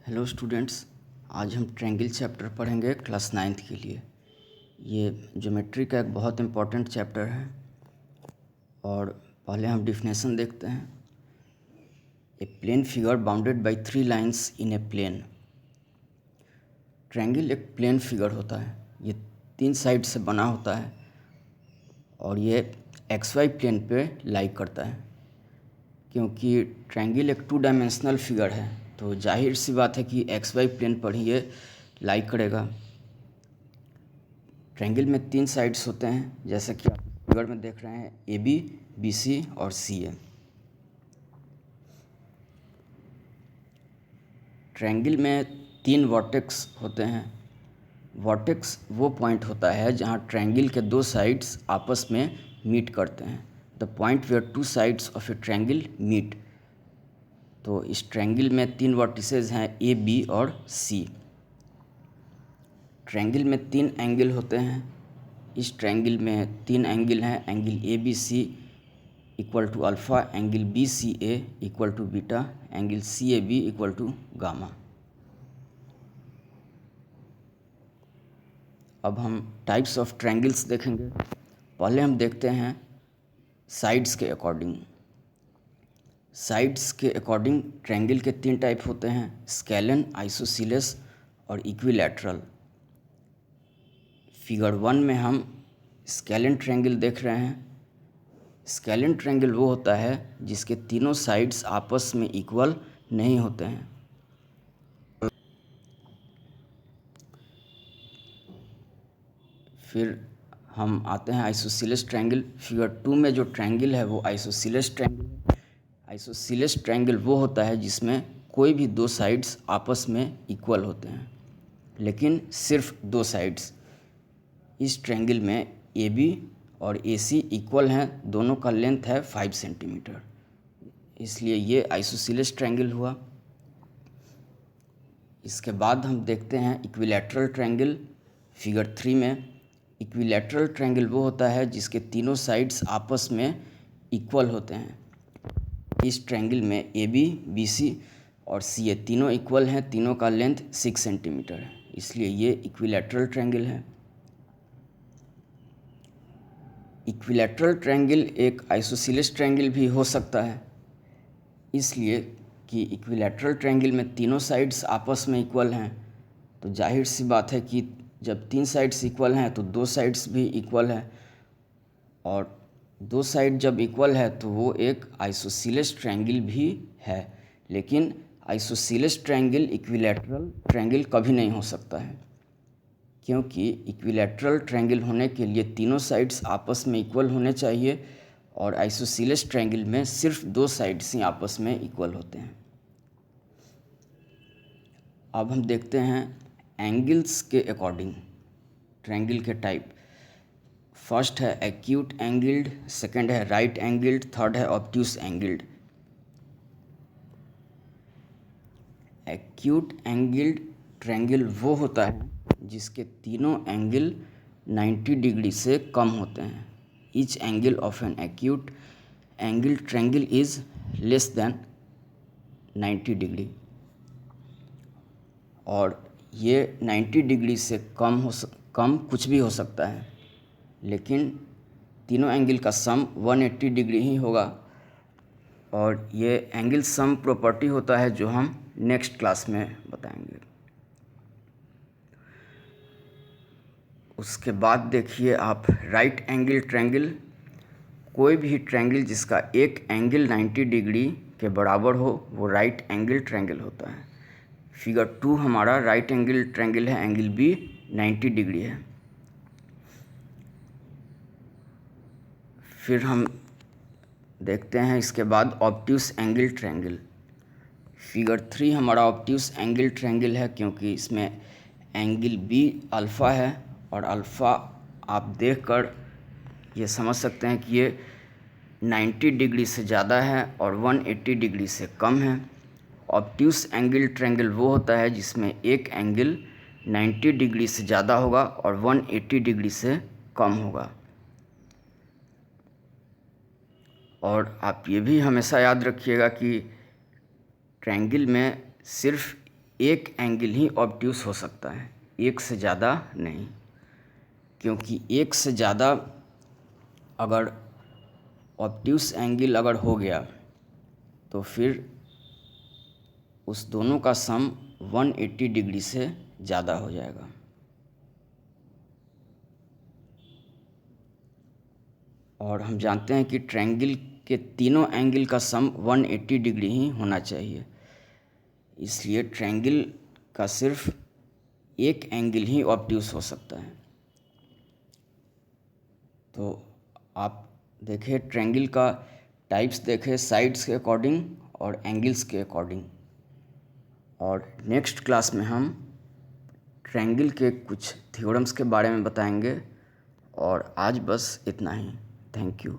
Hello students, आज हम triangle chapter पढ़ेंगे क्लास 9th के लिए। ये ज्योमेट्री का एक बहुत इम्पॉर्टेंट चैप्टर है और पहले हम डिफिनेशन देखते हैं। A plane figure bounded by 3 lines in a plane. Triangle एक प्लेन फिगर होता है, ये 3 साइड से बना होता है और ये XY प्लेन पे लाई करता है। क्योंकि ट्रायंगल एक 2 डायमेंशनल फिगर है तो जाहिर सी बात है कि XY प्लेन पर ही ये लाई करेगा। ट्रायंगल में 3 साइड्स होते हैं, जैसे कि आप फिगर में देख रहे हैं AB, BC और CA। ट्रायंगल में 3 वर्टेक्स होते हैं। वर्टेक्स वो पॉइंट होता है जहाँ ट्रायंगल के 2 साइड्स आपस में मीट करते हैं। The point where 2 sides of a triangle meet. तो इस ट्रायंगल में 3 वर्टिसेस हैं A, B और C। ट्रायंगल में 3 एंगल होते हैं। इस ट्रायंगल में 3 एंगल हैं। Angle ABC equal to alpha, angle BCA equal to beta, angle CAB equal to gamma. अब हम टाइप्स ऑफ ट्रायंगल्स देखेंगे। पहले हम देखते हैं साइड्स के अकॉर्डिंग। साइड्स के अकॉर्डिंग ट्रायंगल के 3 टाइप होते हैं, स्केलन, आइसोसेलेस और इक्विलैटरल। फिगर 1 में हम स्केलन ट्रायंगल देख रहे हैं। स्केलन ट्रायंगल वो होता है जिसके तीनों साइड्स आपस में इक्वल नहीं होते हैं। फिर हम आते हैं आइसोसेलेस ट्रायंगल। फिगर 2 में जो ट्रायंगल है वो आइसोसेलेस ट्रायंगल है। आइसोसेलेस ट्रायंगल वो होता है जिसमें कोई भी 2 साइड्स आपस में इक्वल होते हैं, लेकिन सिर्फ 2 साइड्स। इस ट्रायंगल में AB और AC इक्वल हैं, दोनों का लेंथ है 5 सेंटीमीटर, इसलिए ये आइसोसेलेस ट्रायंगल हुआ। इसके बाद हम देखते हैं इक्विलैटरल ट्रायंगल। फिगर 3 में इक्विलैटरल ट्रायंगल वो होता है जिसके तीनों साइड्स आपस में इक्वल होते हैं। इस ट्रायंगल में AB, BC और CA तीनों इक्वल हैं, तीनों का लेंथ 6 सेंटीमीटर है, इसलिए ये इक्विलैटरल ट्रायंगल है। इक्विलैटरल ट्रायंगल एक आइसोसेलेस ट्रायंगल भी हो सकता है, इसलिए कि इक्विलैटरल ट्रायंगल में तीनों साइड्स आपस में इक्वल हैं, तो जाहिर सी बात है कि जब 3 साइड्स इक्वल हैं तो 2 साइड्स भी इक्वल है, और 2 साइड जब इक्वल है तो वो एक आइसोसेलेस ट्रायंगल भी है। लेकिन आइसोसेलेस ट्रायंगल इक्विलैटरल ट्रायंगल कभी नहीं हो सकता है, क्योंकि इक्विलैटरल ट्रायंगल होने के लिए तीनों साइड्स आपस में इक्वल होने चाहिए और आइसोसेलेस ट्रायंगल में सिर्फ 2 साइड्स ही आपस में इक्वल होते हैं। अब हम देखते हैं एंगल्स के अकॉर्डिंग ट्रायंगल के टाइप। फर्स्ट है एक्यूट एंगल्ड, सेकंड है राइट एंगल्ड, थर्ड है obtuse angled. Acute angled triangle वो होता है जिसके तीनों एंगल 90 डिग्री से कम होते हैं। Each angle of an acute angle triangle is less than 90 degree. और ये 90 डिग्री से कम कुछ भी हो सकता है, लेकिन तीनों एंगल का सम 180 डिग्री ही होगा। और ये एंगल सम प्रॉपर्टी होता है जो हम नेक्स्ट क्लास में बताएंगे। उसके बाद देखिए आप राइट एंगल ट्रायंगल। कोई भी ट्रायंगल जिसका एक एंगल 90 डिग्री के बराबर हो वो राइट एंगल ट्रायंगल होता है। फिगर 2 हमारा राइट एंगल ट्रायंगल है, एंगल B 90 डिग्री है। फिर हम देखते हैं इसके बाद ऑब्ट्यूस एंगल ट्रायंगल। फिगर 3 हमारा ऑब्ट्यूस एंगल ट्रायंगल है, क्योंकि इसमें एंगल B अल्फ़ा है और अल्फ़ा आप देखकर ये समझ सकते हैं कि ये 90 डिग्री से ज़्यादा है और 180 डिग्री से कम है। ऑब्ट्यूस एंगल ट्रायंगल वो होता है जिसमें एक एंगल 90 डिग्री से ज़्यादा होगा और 180 डिग्री से कम होगा। और आप ये भी हमेशा याद रखिएगा कि ट्रायंगल में सिर्फ एक एंगल ही ऑब्ट्यूस हो सकता है, एक से ज़्यादा नहीं, क्योंकि एक से ज़्यादा अगर ऑब्ट्यूस एंगल अगर हो गया तो फिर उस दोनों का सम 180 डिग्री से ज़्यादा हो जाएगा। और हम जानते हैं कि ट्रायंगल के तीनों एंगल का सम 180 डिग्री ही होना चाहिए, इसलिए ट्रायंगल का सिर्फ एक एंगल ही ऑब्ट्यूस हो सकता है। तो आप देखें ट्रायंगल का टाइप्स देखें साइड्स के अकॉर्डिंग और एंगल्स के अकॉर्डिंग। और नेक्स्ट क्लास में हम ट्रायंगल के कुछ थ्योरम्स के बारे में बताएंगे। और आज बस इतना ही। Thank you.